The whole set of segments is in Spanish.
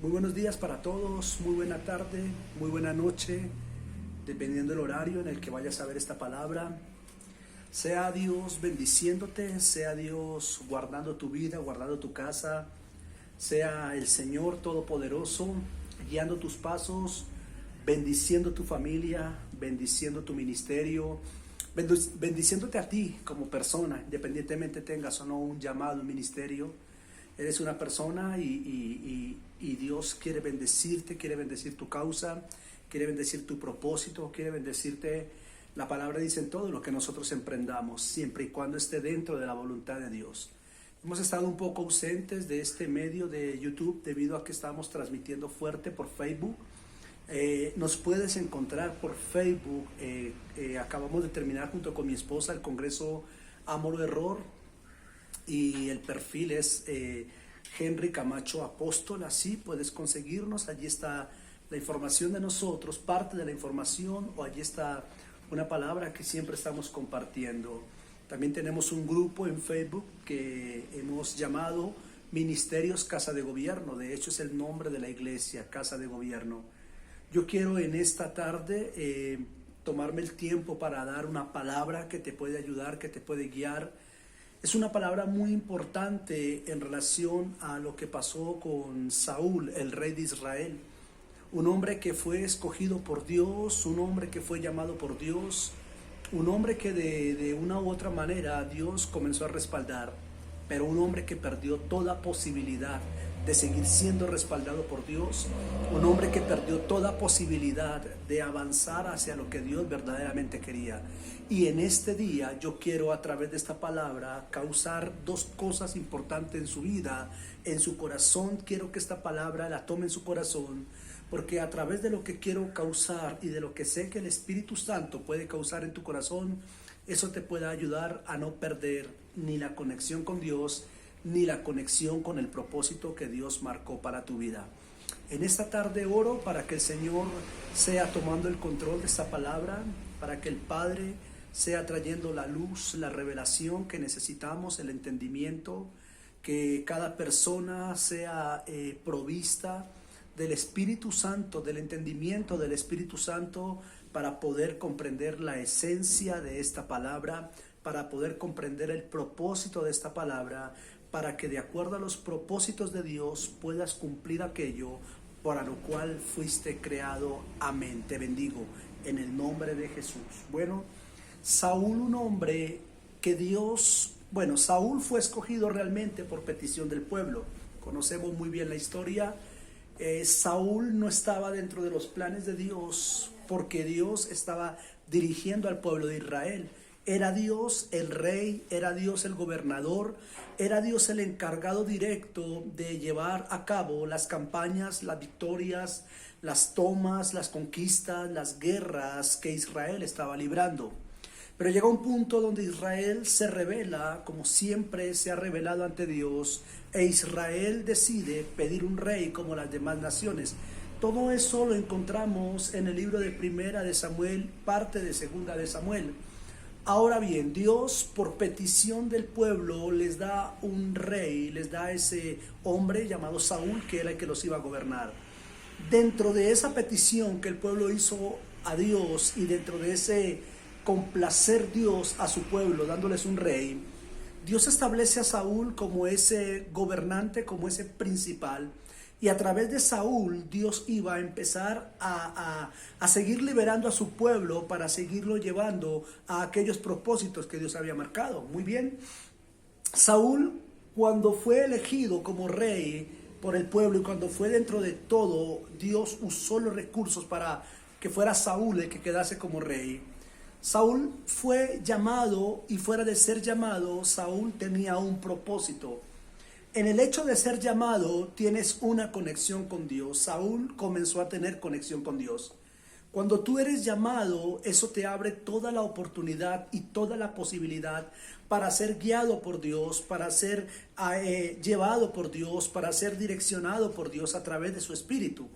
Muy buenos días para todos, muy buena tarde, muy buena noche, dependiendo del horario en el que vayas a ver esta palabra. Sea Dios bendiciéndote, sea Dios guardando tu vida, guardando tu casa, sea el Señor Todopoderoso guiando tus pasos, bendiciendo tu familia, bendiciendo tu ministerio, bendiciéndote a ti como persona, independientemente tengas o no un llamado, un ministerio. Eres una persona y Dios quiere bendecirte, quiere bendecir tu causa, quiere bendecir tu propósito, quiere bendecirte. La palabra dice en todo lo que nosotros emprendamos, siempre y cuando esté dentro de la voluntad de Dios. Hemos estado un poco ausentes de este medio de YouTube debido a que estamos transmitiendo fuerte por Facebook. Nos puedes encontrar por Facebook. Acabamos de terminar junto con mi esposa el Congreso Amor o Error y el perfil es Henry Camacho Apóstol. Así puedes conseguirnos, allí está la información de nosotros, parte de la información, o allí está una palabra que siempre estamos compartiendo. También tenemos un grupo en Facebook que hemos llamado Ministerios Casa de Gobierno. De hecho es el nombre de la iglesia, Casa de Gobierno. Yo quiero en esta tarde tomarme el tiempo para dar una palabra que te puede ayudar, que te puede guiar. Es una palabra muy importante en relación a lo que pasó con Saúl, el rey de Israel. Un hombre que fue escogido por Dios, un hombre que fue llamado por Dios, un hombre que de una u otra manera Dios comenzó a respaldar, pero un hombre que perdió toda posibilidad de seguir siendo respaldado por Dios, un hombre que perdió toda posibilidad de avanzar hacia lo que Dios verdaderamente quería. Y en este día yo quiero, a través de esta palabra, causar dos cosas importantes en su vida, en su corazón. Quiero que esta palabra la tome en su corazón, porque a través de lo que quiero causar y de lo que sé que el Espíritu Santo puede causar en tu corazón, eso te puede ayudar a no perder ni la conexión con Dios, ni la conexión con el propósito que Dios marcó para tu vida. En esta tarde oro para que el Señor sea tomando el control de esta palabra, para que el Padre sea trayendo la luz, la revelación que necesitamos, el entendimiento, que cada persona sea provista del Espíritu Santo, del entendimiento del Espíritu Santo, para poder comprender la esencia de esta palabra, para poder comprender el propósito de esta palabra, para que de acuerdo a los propósitos de Dios puedas cumplir aquello para lo cual fuiste creado. Amén. Te bendigo en el nombre de Jesús. Bueno, Saúl, un hombre que Saúl fue escogido realmente por petición del pueblo. Conocemos muy bien la historia. Saúl no estaba dentro de los planes de Dios porque Dios estaba dirigiendo al pueblo de Israel. Era Dios el rey, era Dios el gobernador, era Dios el encargado directo de llevar a cabo las campañas, las victorias, las tomas, las conquistas, las guerras que Israel estaba librando. Pero llega un punto donde Israel se revela, como siempre se ha revelado ante Dios, e Israel decide pedir un rey como las demás naciones. Todo eso lo encontramos en el libro de Primera de Samuel, parte de Segunda de Samuel. Ahora bien, Dios, por petición del pueblo, les da un rey, les da ese hombre llamado Saúl, que era el que los iba a gobernar. Dentro de esa petición que el pueblo hizo a Dios y dentro de ese complacer Dios a su pueblo, dándoles un rey, Dios establece a Saúl como ese gobernante, como ese principal. Y a través de Saúl, Dios iba a empezar a seguir liberando a su pueblo para seguirlo llevando a aquellos propósitos que Dios había marcado. Muy bien. Saúl, cuando fue elegido como rey por el pueblo y cuando fue dentro de todo, Dios usó los recursos para que fuera Saúl el que quedase como rey. Saúl fue llamado, y fuera de ser llamado, Saúl tenía un propósito. En el hecho de ser llamado tienes una conexión con Dios. Saúl comenzó a tener conexión con Dios. Cuando tú eres llamado, eso te abre toda la oportunidad y toda la posibilidad para ser guiado por Dios, para ser llevado por Dios, para ser direccionado por Dios a través de su Espíritu.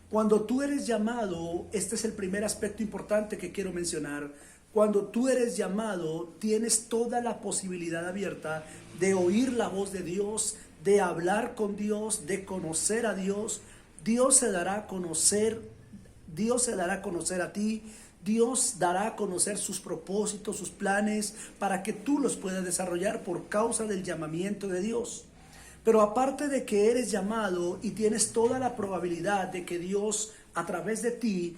Cuando tú eres llamado, este es el primer aspecto importante que quiero mencionar. Cuando tú eres llamado, tienes toda la posibilidad abierta de oír la voz de Dios, de hablar con Dios, de conocer a Dios, Dios se dará a conocer, Dios se dará a conocer a ti, Dios dará a conocer sus propósitos, sus planes, para que tú los puedas desarrollar por causa del llamamiento de Dios. Pero aparte de que eres llamado y tienes toda la probabilidad de que Dios a través de ti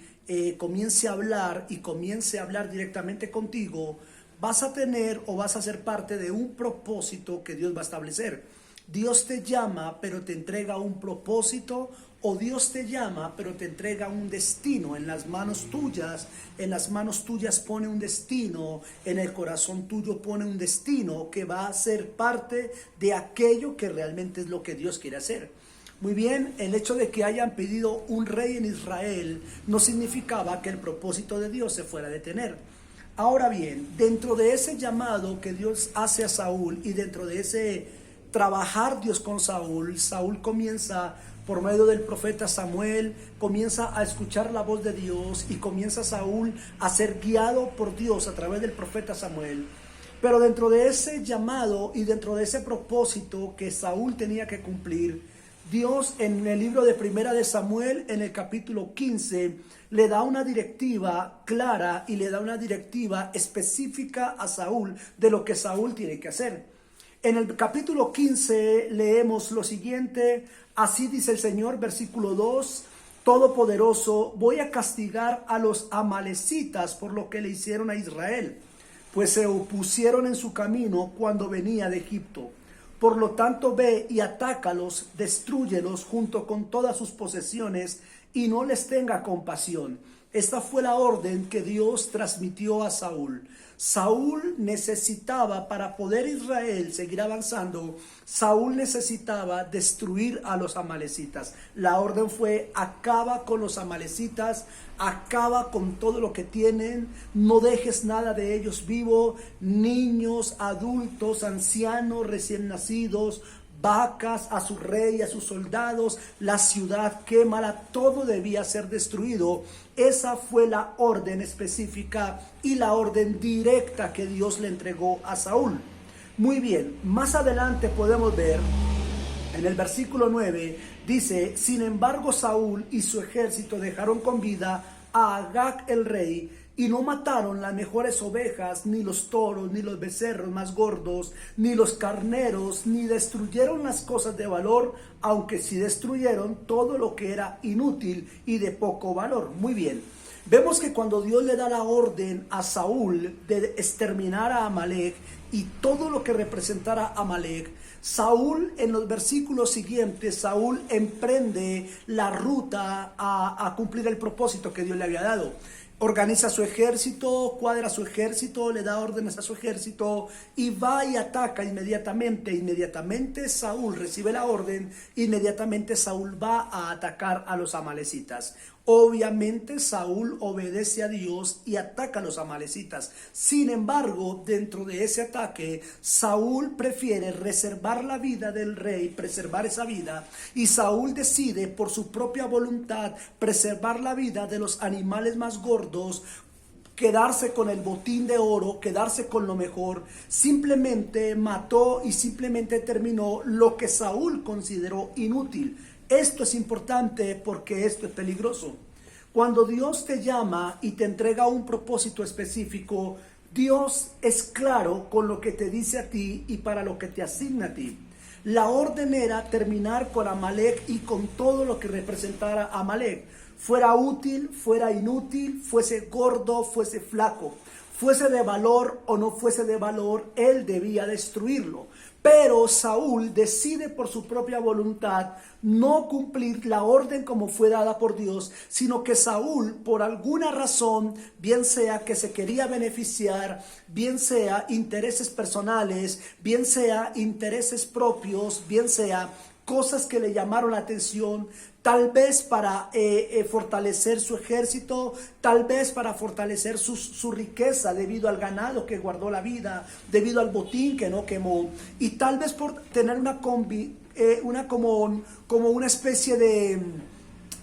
comience a hablar y comience a hablar directamente contigo, vas a tener o vas a ser parte de un propósito que Dios va a establecer. Dios te llama, pero te entrega un propósito, o Dios te llama, pero te entrega un destino en las manos tuyas. En las manos tuyas pone un destino, en el corazón tuyo pone un destino que va a ser parte de aquello que realmente es lo que Dios quiere hacer. Muy bien, el hecho de que hayan pedido un rey en Israel no significaba que el propósito de Dios se fuera a detener. Ahora bien, dentro de ese llamado que Dios hace a Saúl y dentro de ese trabajar Dios con Saúl, Saúl comienza por medio del profeta Samuel, comienza a escuchar la voz de Dios y comienza Saúl a ser guiado por Dios a través del profeta Samuel. Pero dentro de ese llamado y dentro de ese propósito que Saúl tenía que cumplir, Dios en el libro de Primera de Samuel, en el capítulo 15, le da una directiva clara y le da una directiva específica a Saúl de lo que Saúl tiene que hacer. En el capítulo 15 leemos lo siguiente: así dice el Señor, versículo 2, Todopoderoso, voy a castigar a los amalecitas por lo que le hicieron a Israel, pues se opusieron en su camino cuando venía de Egipto. Por lo tanto, ve y atácalos, destrúyelos junto con todas sus posesiones y no les tenga compasión. Esta fue la orden que Dios transmitió a Saúl. Saúl necesitaba, para poder Israel seguir avanzando, Saúl necesitaba destruir a los amalecitas. La orden fue: acaba con los amalecitas, acaba con todo lo que tienen, no dejes nada de ellos vivo, niños, adultos, ancianos, recién nacidos, vacas, a su rey, a sus soldados, la ciudad, quémala, todo debía ser destruido. Esa fue la orden específica y la orden directa que Dios le entregó a Saúl. Muy bien, más adelante podemos ver, en el versículo 9, dice: sin embargo Saúl y su ejército dejaron con vida a Agag el rey, y no mataron las mejores ovejas, ni los toros, ni los becerros más gordos, ni los carneros, ni destruyeron las cosas de valor, aunque sí destruyeron todo lo que era inútil y de poco valor. Muy bien, vemos que cuando Dios le da la orden a Saúl de exterminar a Amalek y todo lo que representara a Amalek, Saúl, en los versículos siguientes, Saúl emprende la ruta a cumplir el propósito que Dios le había dado. Organiza su ejército, cuadra su ejército, le da órdenes a su ejército y va y ataca inmediatamente. Inmediatamente Saúl recibe la orden, inmediatamente Saúl va a atacar a los amalecitas. Obviamente Saúl obedece a Dios y ataca a los amalecitas. Sin embargo, dentro de ese ataque, Saúl prefiere reservar la vida del rey, preservar esa vida, y Saúl decide por su propia voluntad preservar la vida de los animales más gordos, quedarse con el botín de oro, quedarse con lo mejor. Simplemente mató y simplemente terminó lo que Saúl consideró inútil. Esto es importante porque esto es peligroso. Cuando Dios te llama y te entrega un propósito específico, Dios es claro con lo que te dice a ti y para lo que te asigna a ti. La orden era terminar con Amalek y con todo lo que representara Amalek. Fuera útil, fuera inútil, fuese gordo, fuese flaco, fuese de valor o no fuese de valor, él debía destruirlo. Pero Saúl decide por su propia voluntad no cumplir la orden como fue dada por Dios, sino que Saúl, por alguna razón, bien sea que se quería beneficiar, bien sea intereses personales, bien sea intereses propios, bien sea cosas que le llamaron la atención, tal vez para fortalecer su ejército, tal vez para fortalecer su riqueza debido al ganado que guardó la vida, debido al botín que no quemó, y tal vez por tener como una especie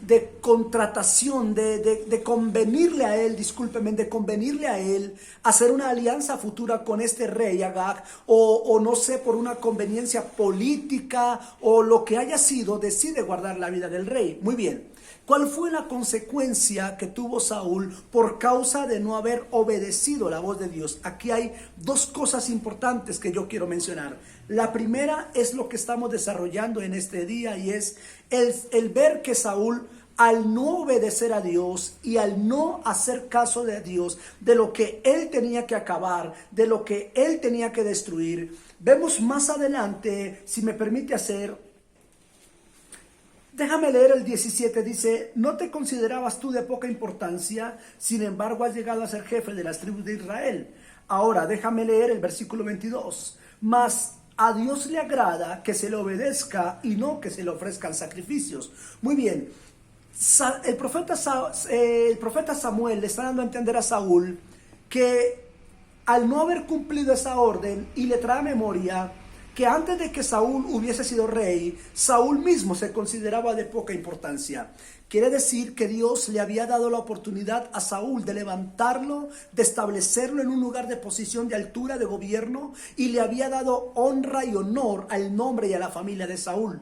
de contratación, de convenirle a él, discúlpeme, de convenirle a él hacer una alianza futura con este rey Agag, o no sé, por una conveniencia política o lo que haya sido, decide guardar la vida del rey. Muy bien. ¿Cuál fue la consecuencia que tuvo Saúl por causa de no haber obedecido la voz de Dios? Aquí hay dos cosas importantes que yo quiero mencionar. La primera es lo que estamos desarrollando en este día, y es el ver que Saúl, al no obedecer a Dios y al no hacer caso de Dios, de lo que él tenía que acabar, de lo que él tenía que destruir, vemos más adelante, si me permite hacer... Déjame leer el 17, dice: ¿no te considerabas tú de poca importancia? Sin embargo has llegado a ser jefe de las tribus de Israel. Ahora déjame leer el versículo 22. Mas a Dios le agrada que se le obedezca y no que se le ofrezcan sacrificios. Muy bien, el profeta Samuel le está dando a entender a Saúl que al no haber cumplido esa orden, y le trae a memoria que antes de que Saúl hubiese sido rey, Saúl mismo se consideraba de poca importancia. Quiere decir que Dios le había dado la oportunidad a Saúl de levantarlo, de establecerlo en un lugar de posición de altura, de gobierno, y le había dado honra y honor al nombre y a la familia de Saúl.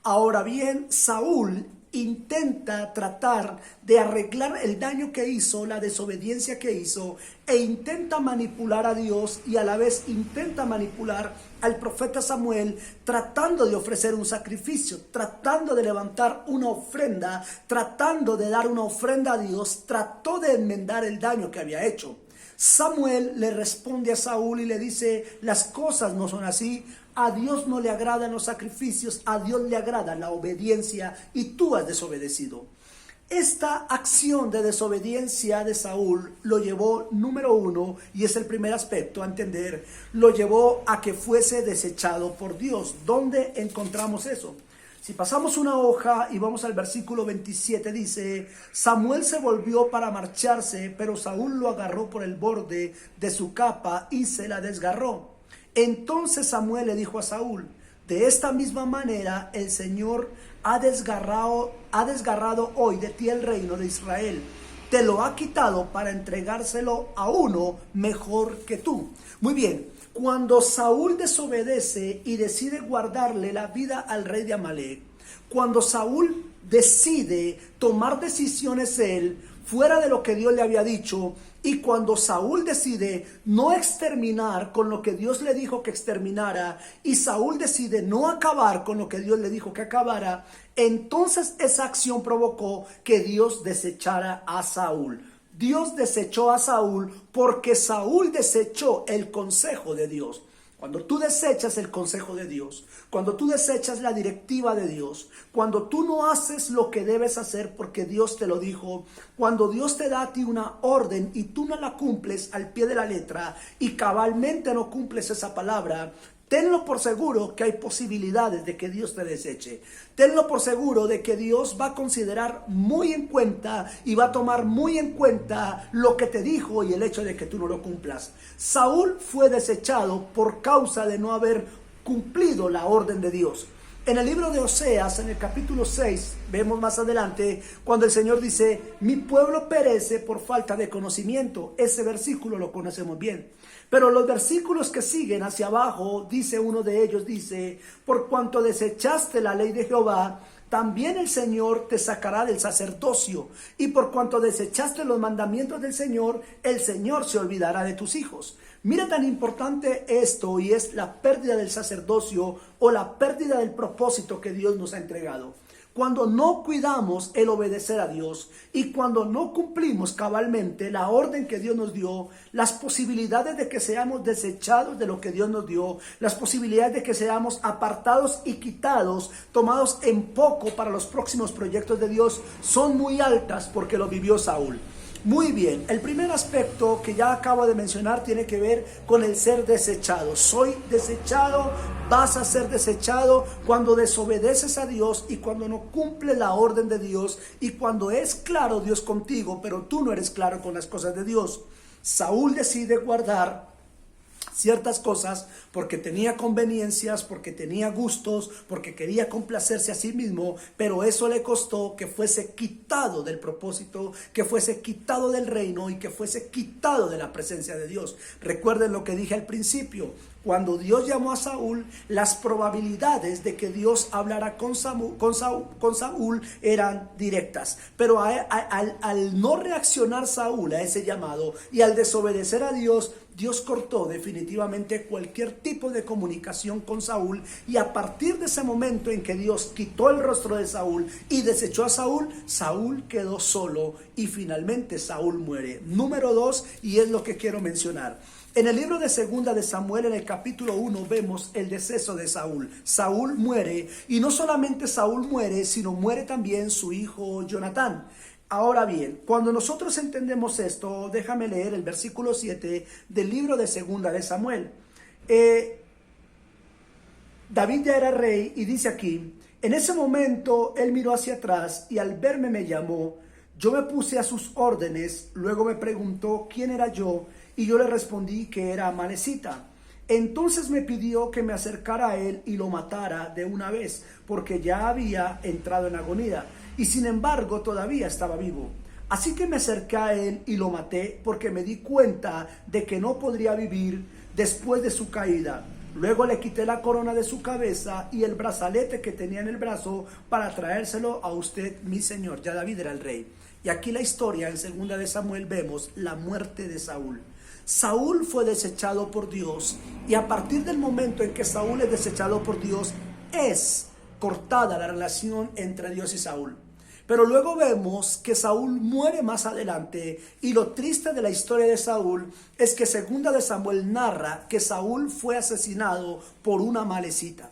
Ahora bien, Saúl intenta tratar de arreglar el daño que hizo, la desobediencia que hizo, e intenta manipular a Dios, y a la vez intenta manipular al profeta Samuel, tratando de ofrecer un sacrificio, tratando de levantar una ofrenda, tratando de dar una ofrenda a Dios. Trató de enmendar el daño que había hecho. Samuel le responde a Saúl y le dice: las cosas no son así. A Dios no le agradan los sacrificios, a Dios le agrada la obediencia, y tú has desobedecido. Esta acción de desobediencia de Saúl lo llevó, número uno, y es el primer aspecto a entender, lo llevó a que fuese desechado por Dios. ¿Dónde encontramos eso? Si pasamos una hoja y vamos al versículo 27, dice: Samuel se volvió para marcharse, pero Saúl lo agarró por el borde de su capa y se la desgarró. Entonces Samuel le dijo a Saúl: de esta misma manera el Señor ha desgarrado hoy de ti el reino de Israel. Te lo ha quitado para entregárselo a uno mejor que tú. Muy bien, cuando Saúl desobedece y decide guardarle la vida al rey de Amalek, cuando Saúl decide tomar decisiones él fuera de lo que Dios le había dicho, y cuando Saúl decide no exterminar con lo que Dios le dijo que exterminara, y Saúl decide no acabar con lo que Dios le dijo que acabara, entonces esa acción provocó que Dios desechara a Saúl. Dios desechó a Saúl porque Saúl desechó el consejo de Dios. Cuando tú desechas el consejo de Dios, cuando tú desechas la directiva de Dios, cuando tú no haces lo que debes hacer porque Dios te lo dijo, cuando Dios te da a ti una orden y tú no la cumples al pie de la letra y cabalmente no cumples esa palabra, tenlo por seguro que hay posibilidades de que Dios te deseche. Tenlo por seguro de que Dios va a considerar muy en cuenta y va a tomar muy en cuenta lo que te dijo y el hecho de que tú no lo cumplas. Saúl fue desechado por causa de no haber cumplido la orden de Dios. En el libro de Oseas, en el capítulo 6, vemos más adelante cuando el Señor dice: mi pueblo perece por falta de conocimiento. Ese versículo lo conocemos bien. Pero los versículos que siguen hacia abajo, dice uno de ellos, dice: por cuanto desechaste la ley de Jehová, también el Señor te sacará del sacerdocio. Y por cuanto desechaste los mandamientos del Señor, el Señor se olvidará de tus hijos. Mira tan importante esto, y es la pérdida del sacerdocio o la pérdida del propósito que Dios nos ha entregado. Cuando no cuidamos el obedecer a Dios y cuando no cumplimos cabalmente la orden que Dios nos dio, las posibilidades de que seamos desechados de lo que Dios nos dio, las posibilidades de que seamos apartados y quitados, tomados en poco para los próximos proyectos de Dios, son muy altas, porque lo vivió Saúl. Muy bien, el primer aspecto que ya acabo de mencionar tiene que ver con el ser desechado. Soy desechado, vas a ser desechado cuando desobedeces a Dios y cuando no cumples la orden de Dios y cuando es claro Dios contigo, pero tú no eres claro con las cosas de Dios. Saúl decide guardar ciertas cosas porque tenía conveniencias, porque tenía gustos, porque quería complacerse a sí mismo, pero eso le costó que fuese quitado del propósito, que fuese quitado del reino y que fuese quitado de la presencia de Dios. Recuerden lo que dije al principio: cuando Dios llamó a Saúl, las probabilidades de que Dios hablara con Saúl eran directas. Pero al no reaccionar Saúl a ese llamado y al desobedecer a Dios, Dios cortó definitivamente cualquier tipo de comunicación con Saúl, y a partir de ese momento en que Dios quitó el rostro de Saúl y desechó a Saúl, Saúl quedó solo y finalmente Saúl muere. Número 2, y es lo que quiero mencionar. En el libro de Segunda de Samuel, en el capítulo 1, vemos el deceso de Saúl. Saúl muere, y no solamente Saúl muere, sino muere también su hijo Jonatán. Ahora bien, cuando nosotros entendemos esto, déjame leer el versículo 7 del libro de Segunda de Samuel. David ya era rey, y dice aquí: en ese momento él miró hacia atrás y al verme me llamó. Yo me puse a sus órdenes, luego me preguntó quién era yo, y yo le respondí que era Amalecita. Entonces me pidió que me acercara a él y lo matara de una vez, porque ya había entrado en agonía, y sin embargo todavía estaba vivo. Así que me acerqué a él y lo maté, porque me di cuenta de que no podría vivir después de su caída. Luego le quité la corona de su cabeza y el brazalete que tenía en el brazo para traérselo a usted, mi señor. Ya David era el rey. Y aquí la historia, en Segunda de Samuel, vemos la muerte de Saúl. Saúl fue desechado por Dios, y a partir del momento en que Saúl es desechado por Dios, es cortada la relación entre Dios y Saúl. Pero luego vemos que Saúl muere más adelante, y lo triste de la historia de Saúl es que Segunda de Samuel narra que Saúl fue asesinado por una Amalecita,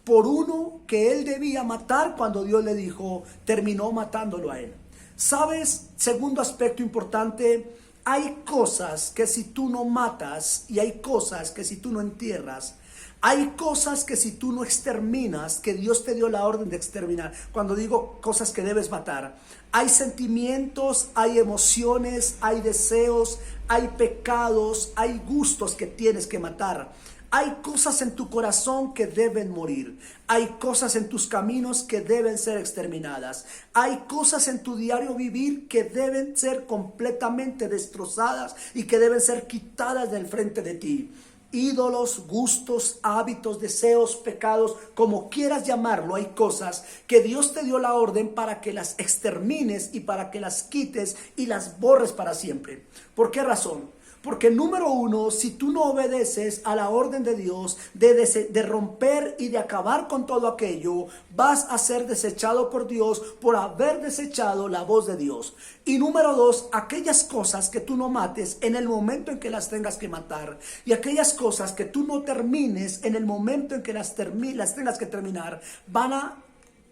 por uno que él debía matar. Cuando Dios le dijo, terminó matándolo a él. ¿Sabes? Segundo aspecto importante: hay cosas que si tú no matas, y hay cosas que si tú no entierras, hay cosas que si tú no exterminas, que Dios te dio la orden de exterminar. Cuando digo cosas que debes matar, hay sentimientos, hay emociones, hay deseos, hay pecados, hay gustos que tienes que matar. Hay cosas en tu corazón que deben morir. Hay cosas en tus caminos que deben ser exterminadas. Hay cosas en tu diario vivir que deben ser completamente destrozadas y que deben ser quitadas del frente de ti. Ídolos, gustos, hábitos, deseos, pecados, como quieras llamarlo, hay cosas que Dios te dio la orden para que las extermines y para que las quites y las borres para siempre. ¿Por qué razón? Porque número uno, si tú no obedeces a la orden de Dios de romper y de acabar con todo aquello, vas a ser desechado por Dios por haber desechado la voz de Dios. Y número dos, aquellas cosas que tú no mates en el momento en que las tengas que matar, y aquellas cosas que tú no termines en el momento en que las tengas que terminar, van a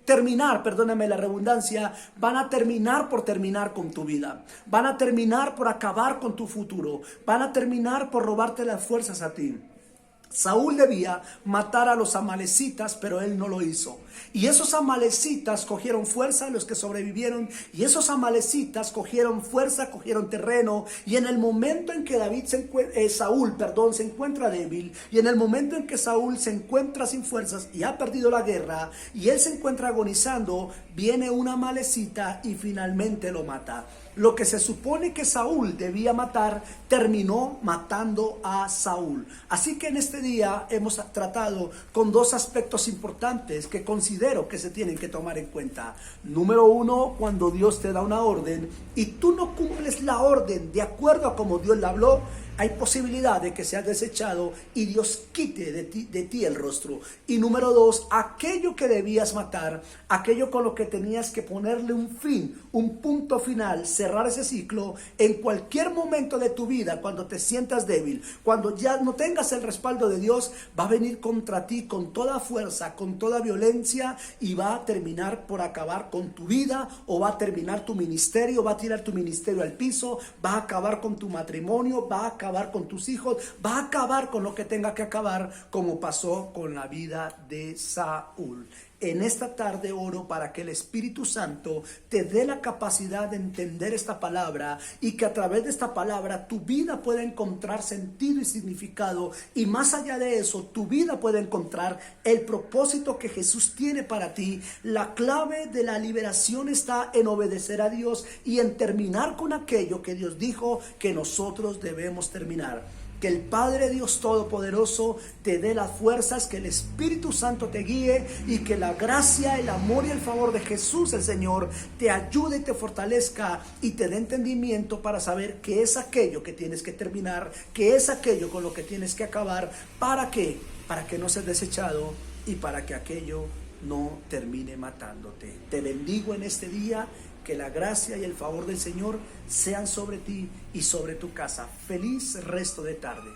terminar, perdóname la redundancia, van a terminar por terminar con tu vida, van a terminar por acabar con tu futuro, van a terminar por robarte las fuerzas a ti. Saúl debía matar a los amalecitas, pero él no lo hizo. Y esos amalecitas cogieron fuerza, los que sobrevivieron, y esos amalecitas cogieron fuerza, cogieron terreno. Y en el momento en que Saúl se encuentra débil, y en el momento en que Saúl se encuentra sin fuerzas y ha perdido la guerra, y él se encuentra agonizando, viene una amalecita y finalmente lo mata. Lo que se supone que Saúl debía matar, terminó matando a Saúl. Así que en este día hemos tratado con dos aspectos importantes que considero que se tienen que tomar en cuenta. Número uno, cuando Dios te da una orden y tú no cumples la orden de acuerdo a como Dios la habló, hay posibilidad de que seas desechado y Dios quite de ti el rostro. Y número dos, aquello que debías matar, aquello con lo que tenías que ponerle un fin, un punto final, cerrar ese ciclo, en cualquier momento de tu vida, cuando te sientas débil, cuando ya no tengas el respaldo de Dios, va a venir contra ti con toda fuerza, con toda violencia, y va a terminar por acabar con tu vida, o va a terminar tu ministerio, va a tirar tu ministerio al piso, va a acabar con tu matrimonio, va a acabar con tus hijos, va a acabar con lo que tenga que acabar, como pasó con la vida de Saúl. En esta tarde oro para que el Espíritu Santo te dé la capacidad de entender esta palabra y que a través de esta palabra tu vida pueda encontrar sentido y significado, y más allá de eso tu vida pueda encontrar el propósito que Jesús tiene para ti. La clave de la liberación está en obedecer a Dios y en terminar con aquello que Dios dijo que nosotros debemos terminar. Que el Padre Dios Todopoderoso te dé las fuerzas, que el Espíritu Santo te guíe y que la gracia, el amor y el favor de Jesús el Señor te ayude y te fortalezca y te dé entendimiento para saber qué es aquello que tienes que terminar, qué es aquello con lo que tienes que acabar. ¿Para qué? Para que no seas desechado y para que aquello no termine matándote. Te bendigo en este día. Que la gracia y el favor del Señor sean sobre ti y sobre tu casa. Feliz resto de tarde.